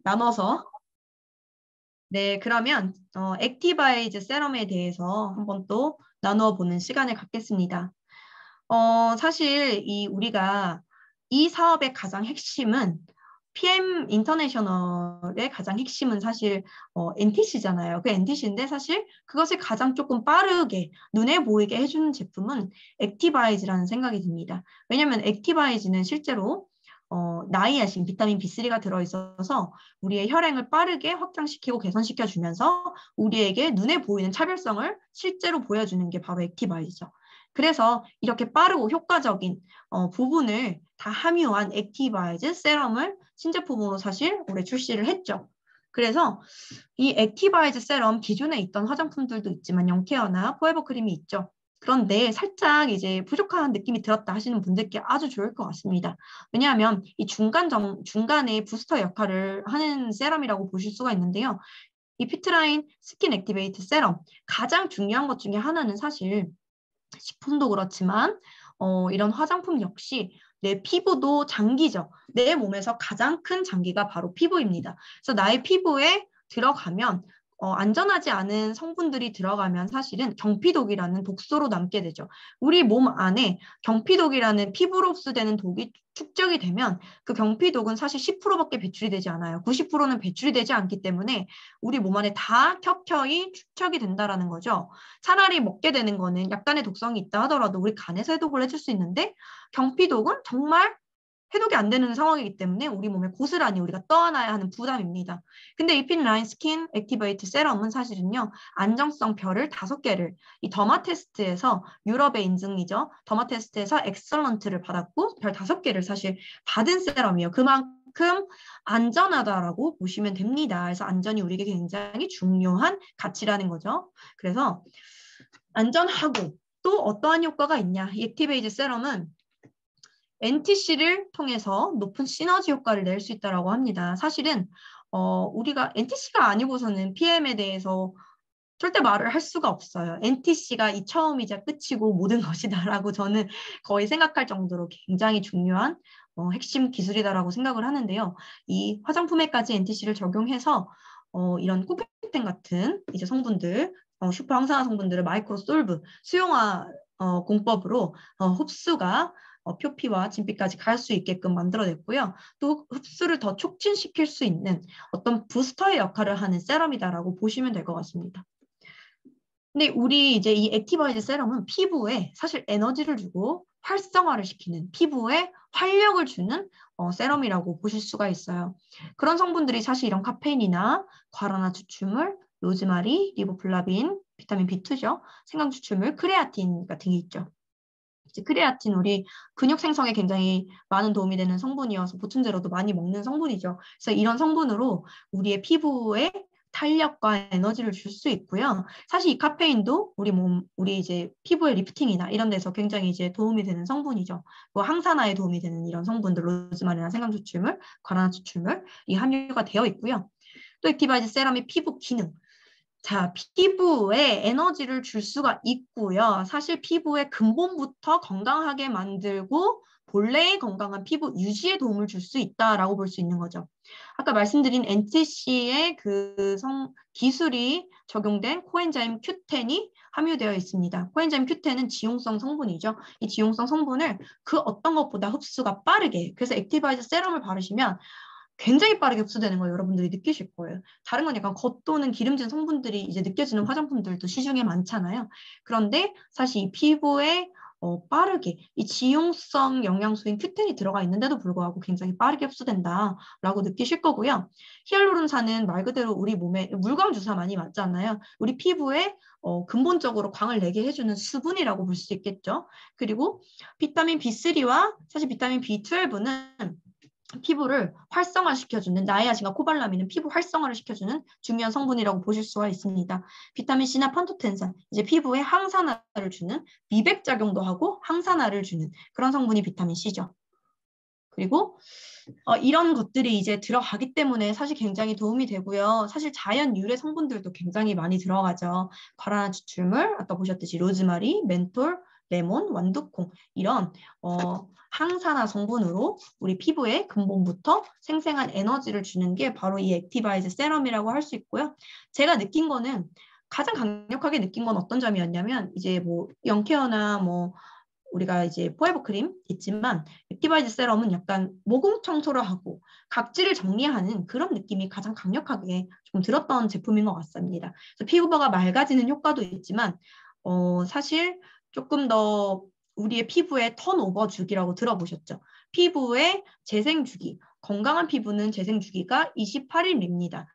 나눠서. 네, 그러면 액티바이즈 세럼에 대해서 한번 또 나누어 보는 시간을 갖겠습니다. 사실 우리가 이 사업의 가장 핵심은 PM 인터내셔널의 가장 핵심은 사실 NTC잖아요. 그 NTC인데 사실 그것을 가장 조금 빠르게 눈에 보이게 해주는 제품은 액티바이즈라는 생각이 듭니다. 왜냐하면 액티바이즈는 실제로 나이아신 비타민 B3가 들어있어서 우리의 혈행을 빠르게 확장시키고 개선시켜주면서 우리에게 눈에 보이는 차별성을 실제로 보여주는 게 바로 액티바이즈죠. 그래서 이렇게 빠르고 효과적인 부분을 다 함유한 액티바이즈 세럼을 신제품으로 사실 올해 출시를 했죠. 그래서 이 액티바이즈 세럼 기존에 있던 화장품들도 있지만 영케어나 포에버 크림이 있죠. 그런데 살짝 이제 부족한 느낌이 들었다 하시는 분들께 아주 좋을 것 같습니다. 왜냐하면 이 중간에 부스터 역할을 하는 세럼이라고 보실 수가 있는데요. 이 피트라인 스킨 액티베이트 세럼 가장 중요한 것 중에 하나는 사실 식품도 그렇지만 이런 화장품 역시 내 피부도 장기죠. 내 몸에서 가장 큰 장기가 바로 피부입니다. 그래서 나의 피부에 들어가면 안전하지 않은 성분들이 들어가면 사실은 경피독이라는 독소로 남게 되죠. 우리 몸 안에 경피독이라는 피부로 흡수되는 독이 축적이 되면 그 경피독은 사실 10%밖에 배출이 되지 않아요. 90%는 배출이 되지 않기 때문에 우리 몸 안에 다 켜켜이 축적이 된다라는 거죠. 차라리 먹게 되는 거는 약간의 독성이 있다 하더라도 우리 간에서 해독을 해줄 수 있는데 경피독은 정말 해독이 안 되는 상황이기 때문에 우리 몸에 고스란히 우리가 떠안아야 하는 부담입니다. 근데 이 핀라인 스킨 액티베이트 세럼은 사실은요, 안정성 별을 5개를 이 더마 테스트에서 유럽의 인증이죠. 더마 테스트에서 엑설런트를 받았고 별 5개를 사실 받은 세럼이에요. 그만큼 안전하다라고 보시면 됩니다. 그래서 안전이 우리에게 굉장히 중요한 가치라는 거죠. 그래서 안전하고 또 어떠한 효과가 있냐? 이 액티베이트 세럼은 NTC를 통해서 높은 시너지 효과를 낼 수 있다고 합니다. 사실은 우리가 NTC가 아니고서는 PM에 대해서 절대 말을 할 수가 없어요. NTC가 이 처음이자 끝이고 모든 것이다라고 저는 거의 생각할 정도로 굉장히 중요한 핵심 기술이다라고 생각을 하는데요. 이 화장품에까지 NTC를 적용해서 이런 코펜텐 같은 이제 성분들, 슈퍼 항산화 성분들을 마이크로 솔브, 수용화 공법으로 흡수가 표피와 진피까지 갈 수 있게끔 만들어냈고요. 또 흡수를 더 촉진시킬 수 있는 어떤 부스터의 역할을 하는 세럼이다라고 보시면 될 것 같습니다. 근데 우리 이제 이 액티바이즈 세럼은 피부에 사실 에너지를 주고 활성화를 시키는 피부에 활력을 주는 세럼이라고 보실 수가 있어요. 그런 성분들이 사실 이런 카페인이나 과라나 추출물, 로즈마리, 리보플라빈, 비타민 B2죠. 생강 추출물, 크레아틴 같은 게 있죠. 이제 크레아틴 우리 근육 생성에 굉장히 많은 도움이 되는 성분이어서 보충제로도 많이 먹는 성분이죠. 그래서 이런 성분으로 우리의 피부에 탄력과 에너지를 줄 수 있고요. 사실 이 카페인도 우리 이제 피부의 리프팅이나 이런 데서 굉장히 이제 도움이 되는 성분이죠. 뭐 항산화에 도움이 되는 이런 성분들, 로즈마리나 생강 추출물, 과라나 추출물이 함유가 되어 있고요. 또 액티바이즈 세럼의 피부 기능. 자, 피부에 에너지를 줄 수가 있고요. 사실 피부의 근본부터 건강하게 만들고 본래의 건강한 피부 유지에 도움을 줄 수 있다라고 볼 수 있는 거죠. 아까 말씀드린 NTC의 기술이 적용된 코엔자임 Q10이 함유되어 있습니다. 코엔자임 Q10은 지용성 성분이죠. 이 지용성 성분을 그 어떤 것보다 흡수가 빠르게, 그래서 액티바이저 세럼을 바르시면 굉장히 빠르게 흡수되는 걸 여러분들이 느끼실 거예요. 다른 건 약간 겉도는 기름진 성분들이 이제 느껴지는 화장품들도 시중에 많잖아요. 그런데 사실 이 피부에 빠르게 이 지용성 영양소인 큐텐이 들어가 있는데도 불구하고 굉장히 빠르게 흡수된다라고 느끼실 거고요. 히알루론산은 말 그대로 우리 몸에 물광 주사 많이 맞잖아요. 우리 피부에 근본적으로 광을 내게 해주는 수분이라고 볼 수 있겠죠. 그리고 비타민 B3와 사실 비타민 B12는 피부를 활성화시켜주는 나이아신과 코발라민은 피부 활성화를 시켜주는 중요한 성분이라고 보실 수가 있습니다. 비타민C나 판토텐산, 이제 피부에 항산화를 주는 미백 작용도 하고 항산화를 주는 그런 성분이 비타민C죠. 그리고 이런 것들이 이제 들어가기 때문에 사실 굉장히 도움이 되고요. 사실 자연 유래 성분들도 굉장히 많이 들어가죠. 과라나 추출물, 아까 보셨듯이 로즈마리, 멘톨, 레몬, 완두콩 이런 항산화 성분으로 우리 피부에 근본부터 생생한 에너지를 주는 게 바로 이 액티바이즈 세럼이라고 할 수 있고요. 제가 느낀 거는 가장 강력하게 느낀 건 어떤 점이었냐면 이제 뭐 영케어나 뭐 우리가 이제 포에버 크림 있지만 액티바이즈 세럼은 약간 모공 청소를 하고 각질을 정리하는 그런 느낌이 가장 강력하게 좀 들었던 제품인 것 같습니다. 그래서 피부가 맑아지는 효과도 있지만 사실 조금 더 우리의 피부의 턴오버 주기라고 들어보셨죠? 피부의 재생 주기, 건강한 피부는 재생 주기가 28일입니다.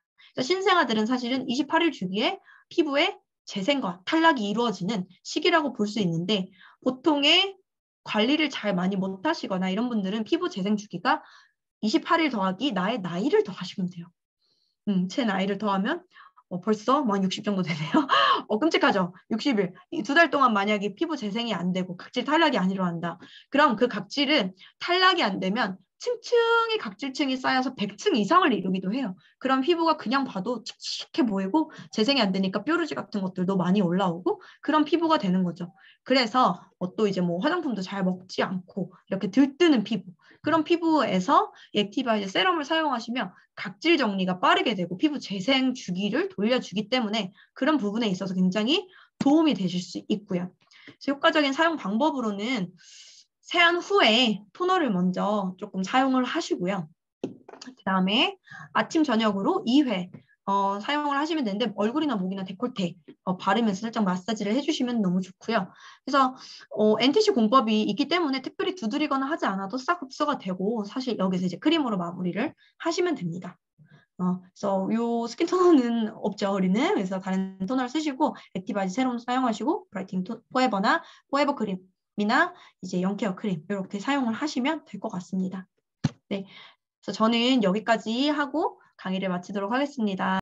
신생아들은 사실은 28일 주기에 피부의 재생과 탈락이 이루어지는 시기라고 볼 수 있는데 보통의 관리를 잘 많이 못하시거나 이런 분들은 피부 재생 주기가 28일 더하기 나의 나이를 더하시면 돼요. 제 나이를 더하면 벌써 만 60 정도 되네요. 끔찍하죠? 60일. 2달 동안 만약에 피부 재생이 안 되고 각질 탈락이 안 일어난다. 그럼 그 각질은 탈락이 안 되면 층층이 각질층이 쌓여서 100층 이상을 이루기도 해요. 그럼 피부가 그냥 봐도 칙칙해 보이고 재생이 안 되니까 뾰루지 같은 것들도 많이 올라오고 그런 피부가 되는 거죠. 그래서 또 이제 뭐 화장품도 잘 먹지 않고 이렇게 들뜨는 피부. 그런 피부에서 액티바이즈 세럼을 사용하시면 각질 정리가 빠르게 되고 피부 재생 주기를 돌려주기 때문에 그런 부분에 있어서 굉장히 도움이 되실 수 있고요. 그래서 효과적인 사용 방법으로는 세안 후에 토너를 먼저 조금 사용을 하시고요. 그 다음에 아침 저녁으로 2회 사용을 하시면 되는데 얼굴이나 목이나 데콜테 바르면서 살짝 마사지를 해주시면 너무 좋고요. 그래서 NTC 공법이 있기 때문에 특별히 두드리거나 하지 않아도 싹 흡수가 되고 사실 여기서 이제 크림으로 마무리를 하시면 됩니다. 그래서 요 스킨 토너는 없죠, 우리는. 그래서 다른 토너를 쓰시고 액티바이즈 세럼 사용하시고 브라이팅 포에버나 포에버 크림이나 이제 영케어 크림 이렇게 사용을 하시면 될 것 같습니다. 네, 그래서 저는 여기까지 하고 강의를 마치도록 하겠습니다.